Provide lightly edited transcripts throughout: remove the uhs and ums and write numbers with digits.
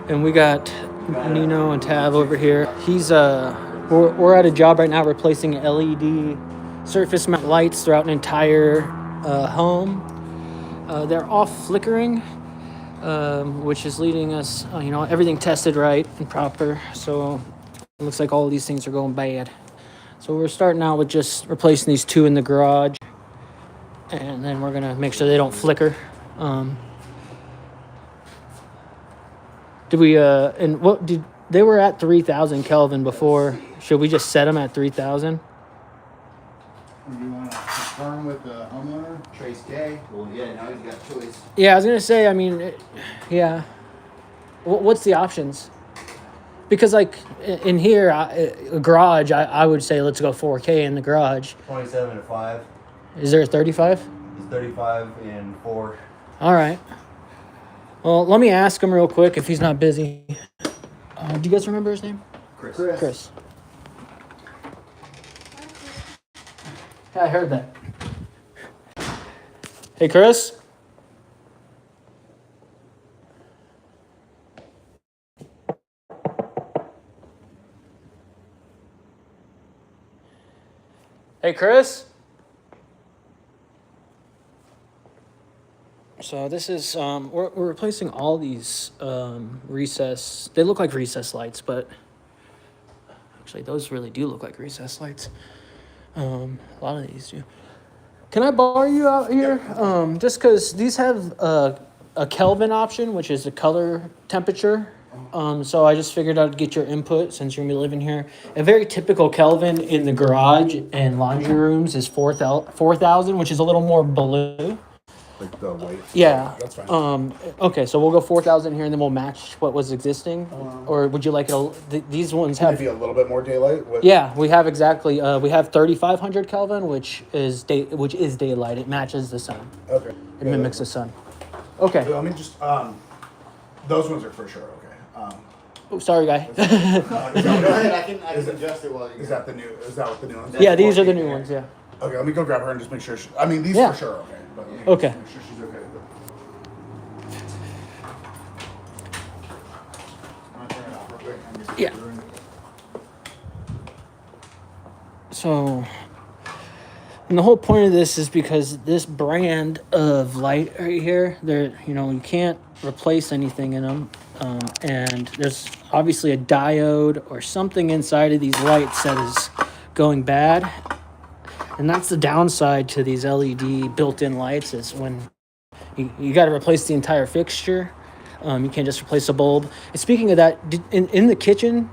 And we got Nino and Tav over here. We're at a job right now replacing LED surface mount lights throughout an entire home. They're all flickering, which is leading us, everything tested right and proper. So it looks like all of these things are going bad. So we're starting out with just replacing these two in the garage, and then we're gonna make sure they don't flicker. They were at 3,000 Kelvin before. Should we just set them at 3,000? Do you want to confirm with the homeowner? Trace K. Well, yeah, now he's got choice. Yeah, I was gonna say. Yeah. What's the options? Because like in here, a garage, I would say let's go 4K in the garage. 27 to 5. Is there a 35? He's 35 and 4. All right. Well, let me ask him real quick if he's not busy. Do you guys remember his name? Chris. Yeah, I heard that. Hey, Chris? Hey, Chris? So this is, we're replacing all these recess, they look like recess lights, but actually those really do look like recess lights. A lot of these do. Can I borrow you out here? Just because these have a Kelvin option, which is the color temperature. So I just figured I'd get your input since you're gonna be living here. A very typical Kelvin in the garage and laundry rooms is 4,000, which is a little more blue. Like the white? Yeah. That's fine. Okay, so we'll go 4,000 here and then we'll match what was existing. Or would you like these ones have... Maybe a little bit more daylight? Yeah, we have exactly. We have 3,500 Kelvin, which is daylight. It matches the sun. Okay. It mimics the sun. Okay. Let me just, those ones are for sure, okay. Oh, sorry, guy. Go ahead, I can adjust it while you Is that what the new ones? Yeah, these are the new ones, yeah. Okay, let me go grab her and just make sure these Yeah. for sure, okay. But let me Okay. just make sure she's okay with it. I'm gonna turn it off real quick and get Yeah. through it. So, and the whole point of this is because this brand of light right here, you can't replace anything in them. And there's obviously a diode or something inside of these lights that is going bad. And that's the downside to these LED built-in lights is when you got to replace the entire fixture. You can't just replace a bulb. And speaking of that, in the kitchen,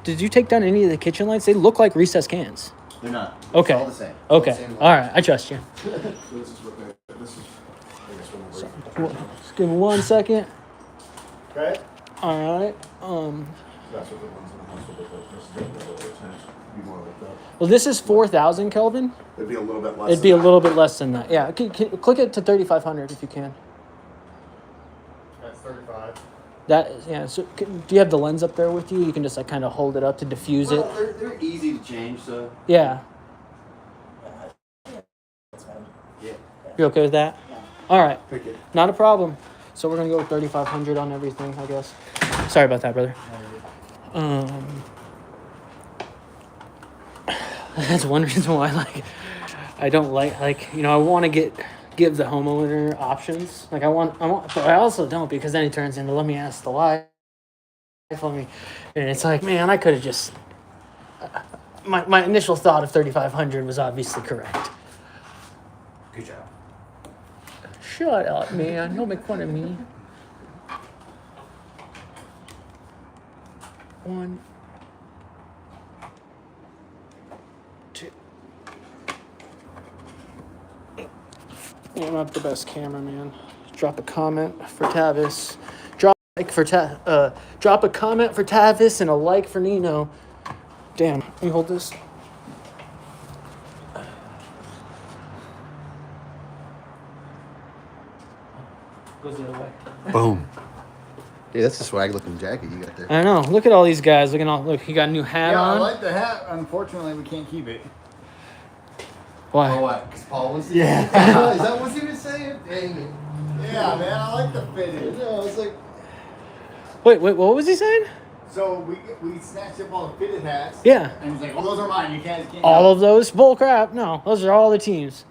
did you take down any of the kitchen lights? They look like recessed cans. They're not. Okay. It's all the same. All the Okay. same All right. I trust you. So this is what this is, I guess what we're Just give me 1 second. Okay. All right. That's what the ones in the house will look like. This is what it's be more like that. Well, this is 4,000 Kelvin. It'd be a little bit less. It'd be a little bit less than that. Yeah. Click it to 3,500 if you can. That's 35. Yeah. So, do you have the lens up there with you? You can just like kind of hold it up to diffuse it. They're easy to change, so. Yeah. Yeah. You okay with that? All right. Pick it. Not a problem. So we're gonna go with 3,500 on everything, I guess. Sorry about that, brother. That's one reason why, I don't I want to give the homeowner options. I want, but I also don't because then it turns into let me ask the wife. And it's like, man, I could have just. My initial thought of 3,500 was obviously correct. Good job. Shut up, man. Don't make fun of me. 1, 2. Yeah, I'm not the best cameraman. Drop a comment for Tavis. Drop a comment for Tavis and a like for Nino. Damn, let me hold this. Goes the other way. Boom. Yeah, that's a swag looking jacket you got there. I know. Look at all these guys. Look, he got a new hat Yeah, I on. like the hat. Unfortunately, we can't keep it. Why? Oh, what? Because Paul was. Yeah. Is that what he was saying? Dang it. Yeah, man, I like the fitted. Yeah, I was like, Wait, what was he saying? So we snatched up all the fitted hats. Yeah. And he's like, "Oh, those are mine. You can't All have of those? Bull crap. No, those are all the teams.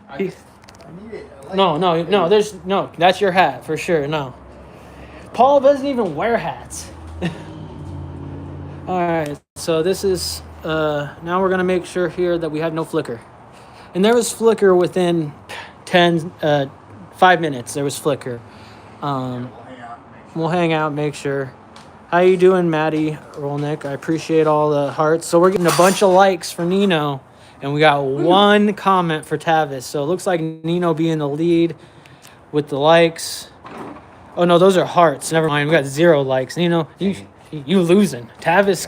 I He- need it. I like No, there's no, that's your hat for sure. No. Paul doesn't even wear hats. All right, so this is, now we're gonna make sure here that we have no flicker. And there was flicker within 5 minutes, there was flicker. We'll hang out and make sure. We'll hang out, make sure. How you doing, Maddie Rolnick? I appreciate all the hearts. So we're getting a bunch of likes for Nino, and we got one comment for Tavis. So it looks like Nino being the lead with the likes. Oh no, those are hearts. Never mind. We got 0 likes. Nino, you losing. Tavis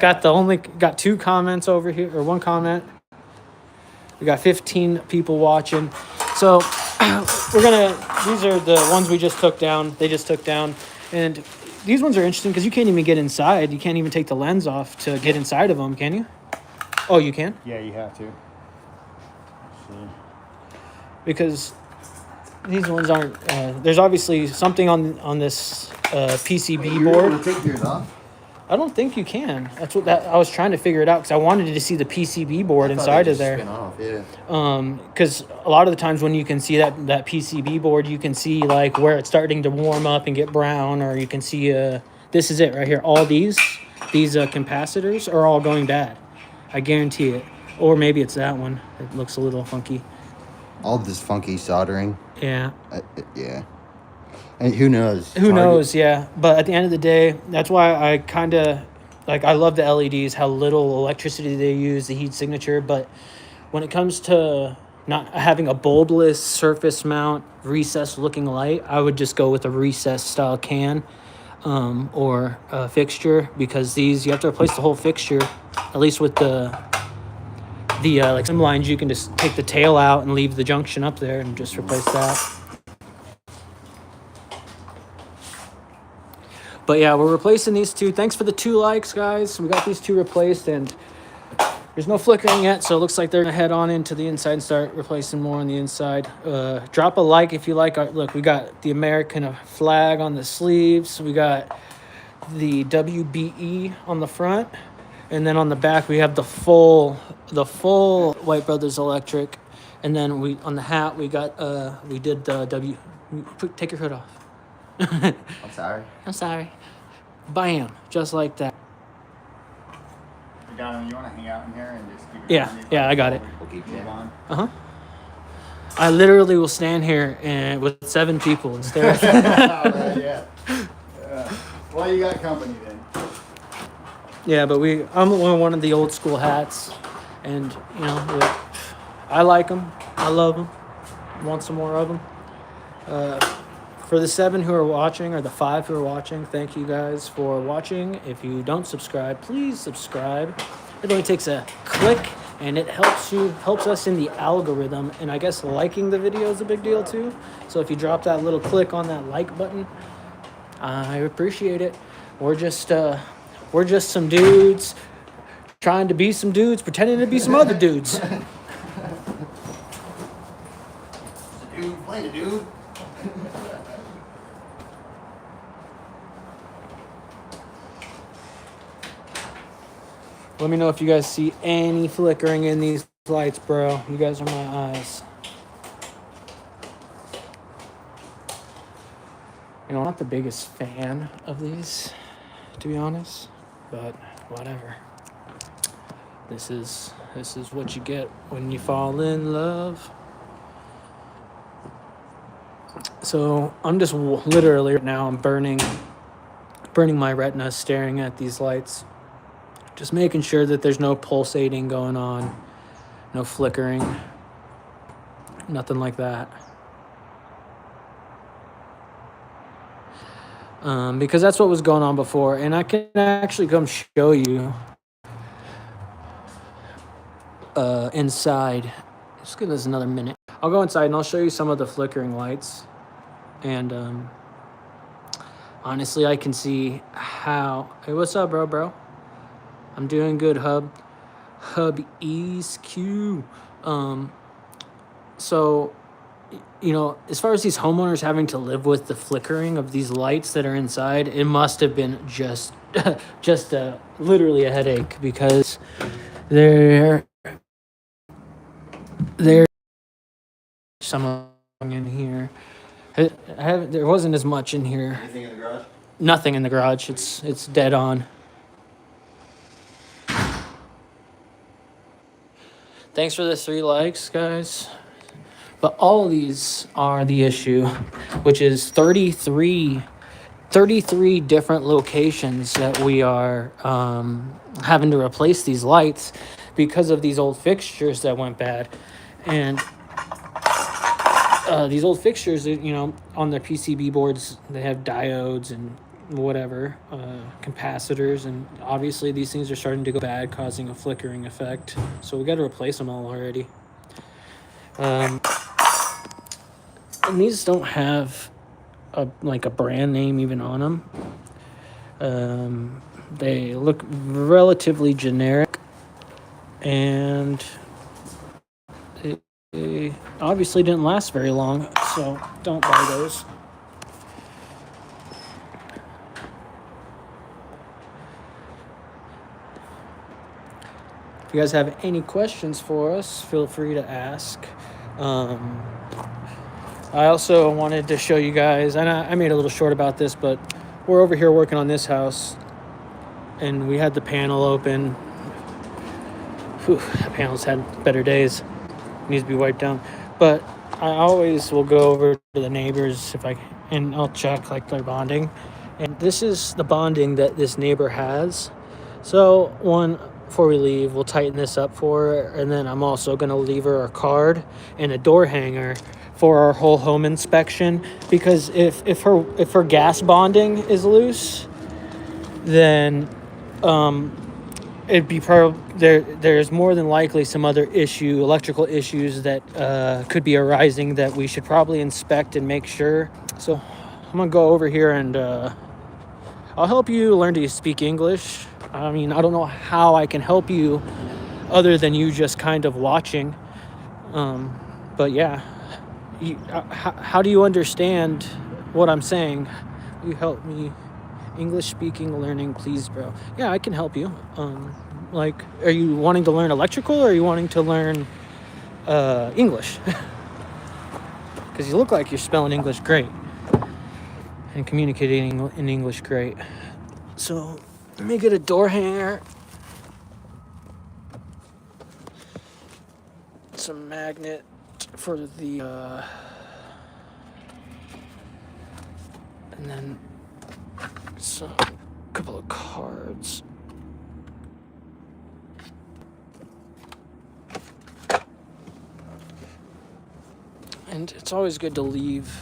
got 2 comments over here, or 1 comment. We got 15 people watching. So these are the ones we just took down. They just took down. And these ones are interesting because you can't even get inside. You can't even take the lens off to get inside of them, can you? Oh, you can? Yeah, you have to. Because these ones aren't, there's obviously something on this PCB board. Take yours off. I don't think you can. That's what I was trying to figure it out because I wanted to see the PCB board inside of there. Spin off, yeah. Because a lot of the times when you can see that PCB board, you can see like where it's starting to warm up and get brown, or you can see this is it right here. All these capacitors are all going bad. I guarantee it. Or maybe it's that one. It looks a little funky. All this funky soldering. Yeah. Yeah. And who knows? Who knows? Yeah. But at the end of the day, that's why I kind of like, I love the LEDs, how little electricity they use, the heat signature. But when it comes to not having a bulbless surface mount recessed looking light, I would just go with a recessed style can or a fixture, because these, you have to replace the whole fixture, at least with the like some lines. You can just take the tail out and leave the junction up there and just replace that. But yeah, we're replacing these 2. Thanks for the 2 likes, guys. We got these 2 replaced, and there's no flickering yet, so it looks like they're gonna head on into the inside and start replacing more on the inside. Drop a like if you like our look. We got the American flag on the sleeves. We got the WBE on the front, and then on the back we have the full White Brothers Electric. And then we on the hat we got we did the take your hood off. I'm sorry. I'm sorry. Bam, just like that. Down, you want to hang out in here and just keep it Yeah, on? yeah, I got it. We'll keep Move on. Uh-huh. I literally will stand here and with 7 people and stare at them. Alright, yeah. Well, you got company then. Yeah, but I'm one of the old school hats, and you know, I like them. I love them. Want some more of them. For the 7 who are watching, or the 5 who are watching, thank you guys for watching. If you don't subscribe, please subscribe. It only takes a click, and it helps us in the algorithm. And I guess liking the video is a big deal too. So if you drop that little click on that like button, I appreciate it. We're just some dudes trying to be some dudes, pretending to be some other dudes. Dude, play it, dude. Let me know if you guys see any flickering in these lights, bro. You guys are my eyes. You know, I'm not the biggest fan of these, to be honest, but whatever. This is what you get when you fall in love. So I'm just literally right now, I'm burning my retina staring at these lights. Just making sure that there's no pulsating going on, no flickering, nothing like that. Because that's what was going on before, and I can actually come show you inside. Just give us another minute. I'll go inside and I'll show you some of the flickering lights. And honestly, I can see how. Hey, what's up, bro? I'm doing good, Hub East Q. So you know, as far as these homeowners having to live with the flickering of these lights that are inside, it must have been just just literally a headache, because there some in here. There wasn't as much in here. Anything in the garage? Nothing in the garage. It's dead on. Thanks for the 3 likes, guys. But all of these are the issue, which is 33 different locations that we are having to replace these lights because of these old fixtures that went bad. And these old fixtures, you know, on their PCB boards, they have diodes and whatever, capacitors, and obviously these things are starting to go bad, causing a flickering effect. So we got to replace them all already. And these don't have a brand name even on them. They look relatively generic, and they obviously didn't last very long, so don't buy those. If you guys have any questions for us, feel free to ask. I also wanted to show you guys, and I made a little short about this, but we're over here working on this house, and we had the panel open. Whew, the panel's had better days. Needs to be wiped down. But I always will go over to the neighbors and I'll check like their bonding. And this is the bonding that this neighbor has. So before we leave, we'll tighten this up for her, and then I'm also going to leave her a card and a door hanger for our whole home inspection, because if her gas bonding is loose, then it'd be there's more than likely some other electrical issues that could be arising that we should probably inspect and make sure. So I'm gonna go over here and I'll help you learn to speak English. I mean, I don't know how I can help you other than you just kind of watching. But yeah, how do you understand what I'm saying? You help me. English speaking, learning, please, bro. Yeah, I can help you. Are you wanting to learn electrical, or are you wanting to learn English? Because you look like you're spelling English great and communicating in English great. So let me get a door hanger, some magnet for the and then a couple of cards. And it's always good to leave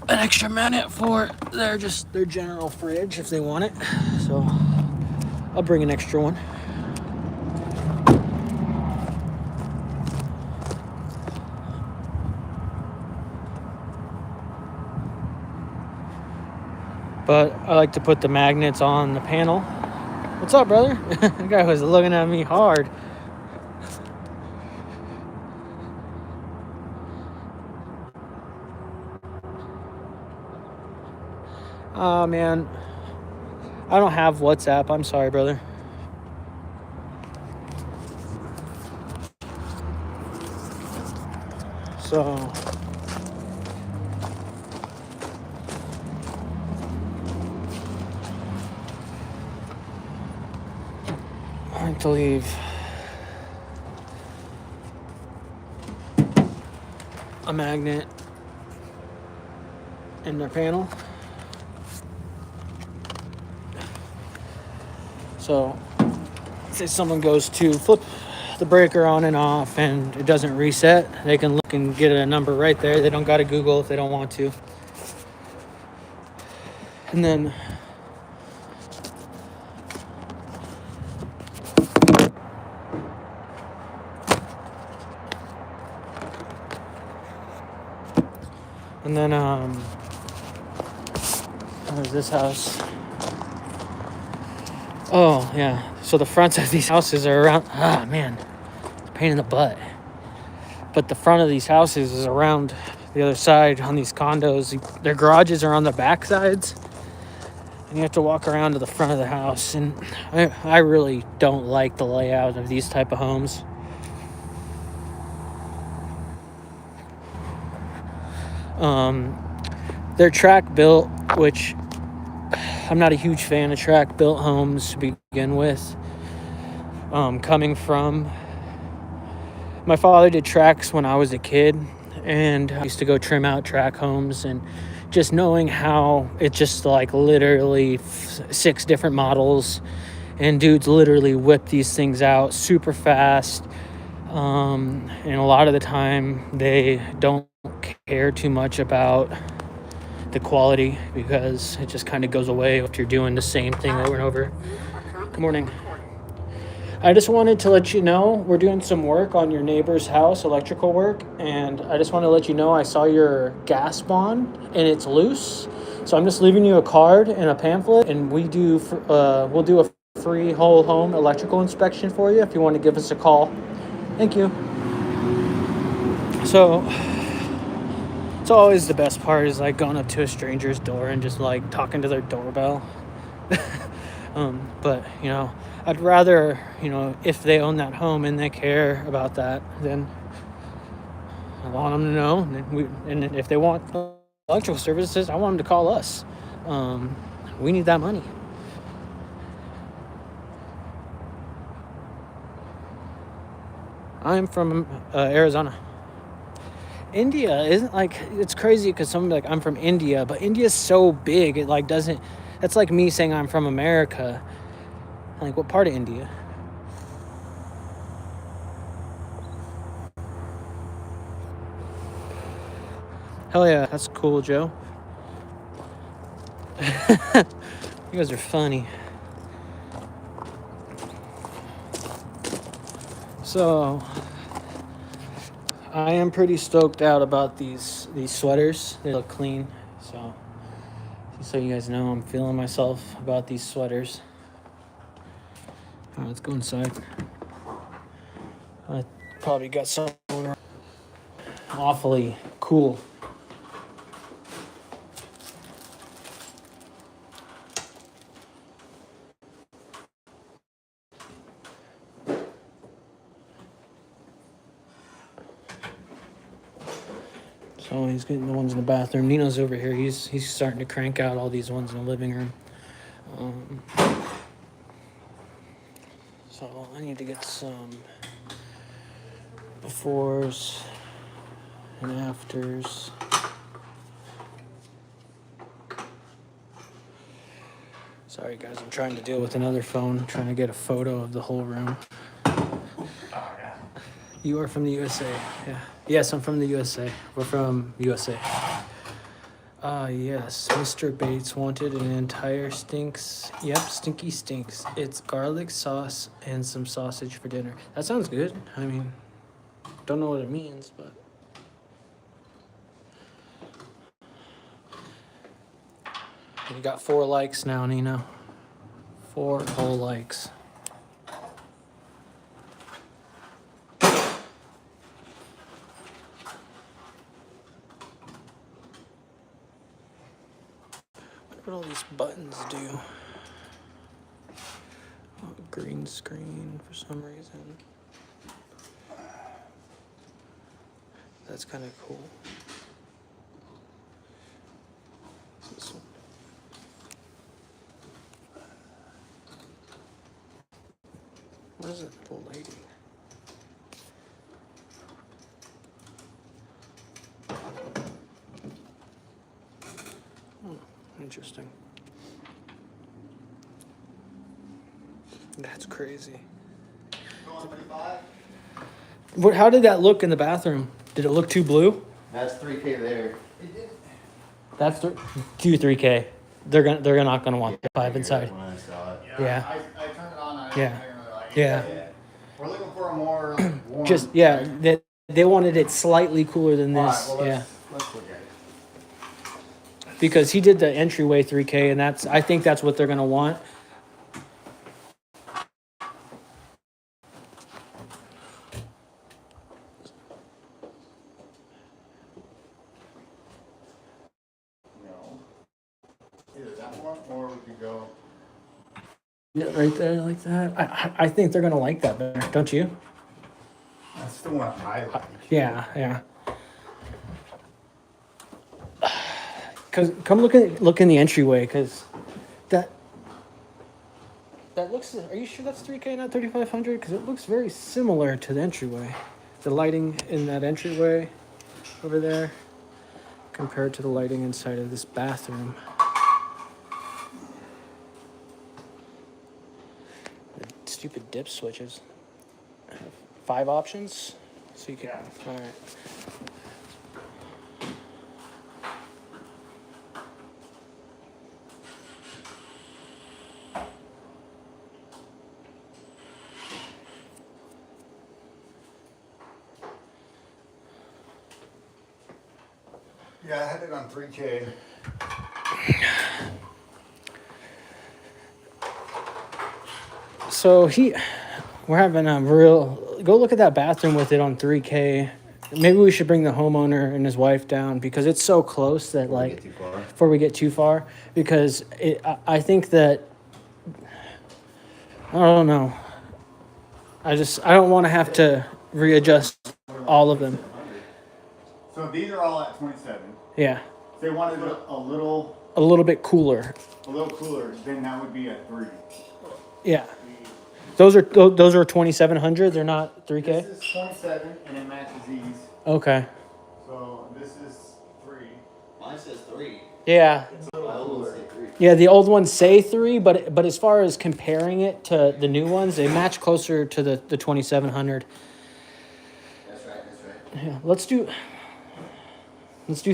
an extra magnet for their general fridge if they want it. So I'll bring an extra one. But I like to put the magnets on the panel. What's up, brother? The guy was looking at me hard. Oh, man. I don't have WhatsApp. I'm sorry, brother. So I have to leave a magnet in their panel. So say someone goes to flip the breaker on and off and it doesn't reset, they can look and get a number right there. They don't got to Google if they don't want to. And then where's this house? Oh, yeah. So the fronts of these houses are around... Ah, man. It's a pain in the butt. But the front of these houses is around the other side on these condos. Their garages are on the back sides, and you have to walk around to the front of the house. And I really don't like the layout of these type of homes. They're track built, which I'm not a huge fan of track built homes to begin with. Coming from my father did tracks when I was a kid, and I used to go trim out track homes, and just knowing how it just like literally 6 different models, and dudes literally whip these things out super fast. And a lot of the time they don't care too much about the quality because it just kind of goes away if you're doing the same thing over and over. Good morning. I just wanted to let you know we're doing some work on your neighbor's house, electrical work, and I just want to let you know I saw your gas bond and it's loose. So I'm just leaving you a card and a pamphlet, and we'll do a free whole home electrical inspection for you if you want to give us a call. Thank you. So it's always the best part is like going up to a stranger's door and just like talking to their doorbell. But you know, I'd rather, you know, if they own that home and they care about that, then I want them to know. And if they want electrical services, I want them to call us. We need that money. I'm from Arizona. India isn't like, it's crazy because someone like, I'm from India, but India's so big, it like doesn't, that's like me saying I'm from America. Like, what part of India? Hell yeah, that's cool, Joe. You guys are funny. So I am pretty stoked out about these sweaters. They look clean. So you guys know, I'm feeling myself about these sweaters. All right, let's go inside. I probably got something awfully cool. So he's getting the ones in the bathroom. Nino's over here. He's starting to crank out all these ones in the living room. So I need to get some befores and afters. Sorry guys, I'm trying to deal with another phone, trying to get a photo of the whole room. You are from the USA. Yeah. Yes, I'm from the USA. We're from USA. Yes. Mr. Bates wanted an entire stinks. Yep, stinky stinks. It's garlic sauce and some sausage for dinner. That sounds good. I mean, don't know what it means, but. You got 4 likes now, Nino. 4 whole likes. What all these buttons do? Oh, green screen for some reason. That's kind of cool. This one. What is it, little lady? Oh, interesting. That's crazy. What? How did that look in the bathroom? Did it look too blue? That's 3K there. That's 3K. They're not gonna want the 5 inside. When I saw it. Yeah. I turned it on. I Yeah. didn't really like it. Yeah. We're looking for a more warm. Just they wanted it slightly cooler than this. All right, well, Yeah. let's look at it. Because he did the entryway 3K, and I think that's what they're gonna want. that one, or we could go. Yeah, right there like that. I think they're gonna like that better, don't you? That's the one I like. Yeah, yeah. Cause come look in the entryway, cause that looks. Are you sure that's 3K, not 3500? Cause it looks very similar to the entryway. The lighting in that entryway over there, compared to the lighting inside of this bathroom. Stupid dip switches. 5 options, so you can. All right. Yeah, I had it on 3K. So we're having a real. Go look at that bathroom with it on 3K. Maybe we should bring the homeowner and his wife down because it's so close that Before we like get too far. before we get too far, because I think that I don't know. I don't want to have to readjust all of them. So these are all at 27. Yeah, If they wanted it a little bit cooler. cooler, then that would be at 3. Yeah, those are 2700. They're not 3K. This is 27, and it matches these. Okay. So this is 3. Mine says 3. Yeah. My old ones say 3. Yeah, the old ones say 3, but as far as comparing it to the new ones, they match closer to the 2700. That's right. That's right. Yeah, let's do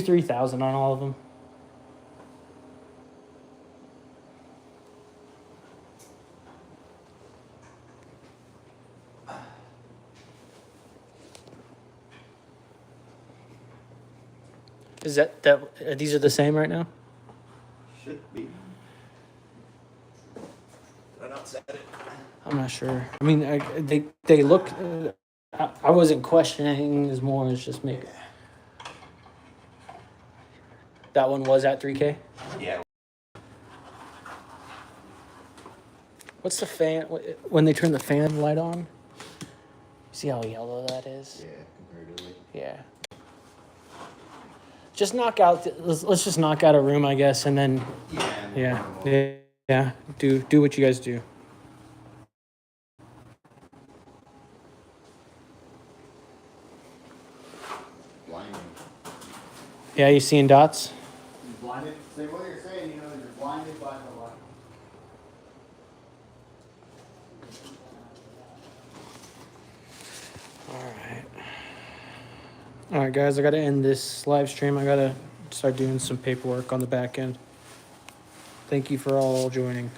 3000 on all of them. Is that these are the same right now? Should be. Did I not set it? I'm not sure. I mean, they look. I wasn't questioning as more as just make. That one was at 3K. Yeah. What's the fan when they turn the fan light on? See how yellow that is? Yeah, comparatively. Yeah. Just knock out. Let's just knock out a room, I guess, and then yeah. Do what you guys do. Blinding. Yeah, you seeing dots? You're blinded. Say what you're saying. You know, you're blinded by the light. All right, guys. I gotta end this live stream. I gotta start doing some paperwork on the back end. Thank you for all joining.